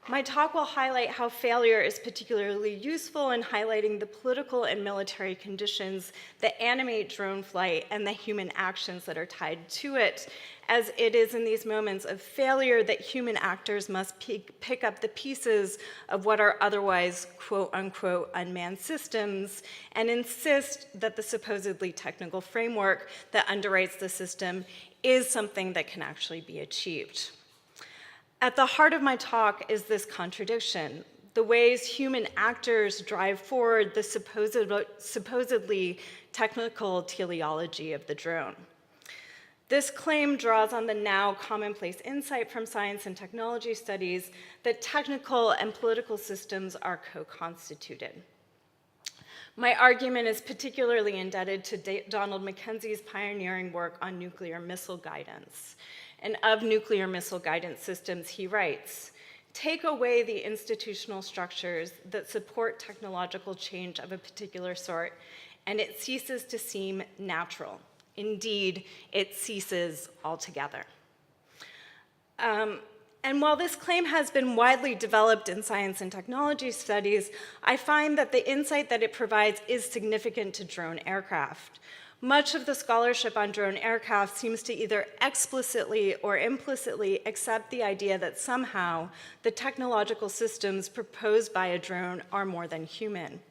My talk will highlight how failure is particularly useful in highlighting the political and military conditions that animate drone flight and the human actions that are tied to it, as it is in these moments of failure that human actors must pick up the pieces of what are otherwise quote-unquote unmanned systems and insist that the supposedly technical framework that underwrites the system is something that can actually be achieved. At the heart of my talk is this contradiction, the ways human actors drive forward the supposedly technical teleology of the drone. This claim draws on the now commonplace insight from science and technology studies that technical and political systems are co-constituted. My argument is particularly indebted to Donald Mackenzie's pioneering work on nuclear missile guidance. And of nuclear missile guidance systems, he writes, "Take away the institutional structures that support technological change of a particular sort, and it ceases to seem natural. Indeed, it ceases altogether." And while this claim has been widely developed in science and technology studies, I find that the insight that it provides is significant to drone aircraft. Much of the scholarship on drone aircraft seems to either explicitly or implicitly accept the idea that somehow the technological systems proposed by a drone are more than human.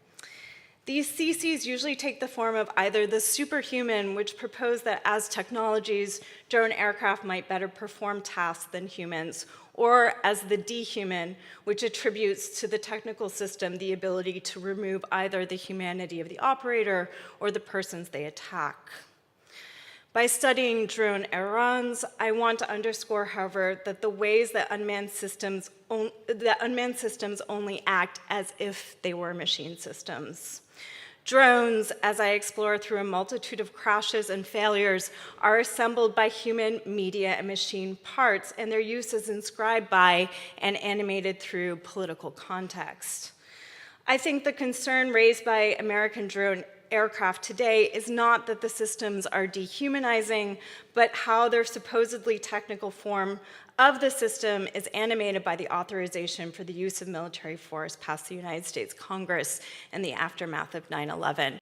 These theses usually take the form of either the superhuman, which propose that as technologies, drone aircraft might better perform tasks than humans, or as the dehuman, which attributes to the technical system the ability to remove either the humanity of the operator or the persons they attack. By studying drone errans, I want to underscore, however, that the ways that unmanned systems only act as if they were machine systems. Drones, as I explore through a multitude of crashes and failures, are assembled by human, media, and machine parts, and their use is inscribed by and animated through political context. I think the concern raised by American drone aircraft today is not that the systems are dehumanizing, but how their supposedly technical form of the system is animated by the authorization for the use of military force passed the United States Congress in the aftermath of 9/11.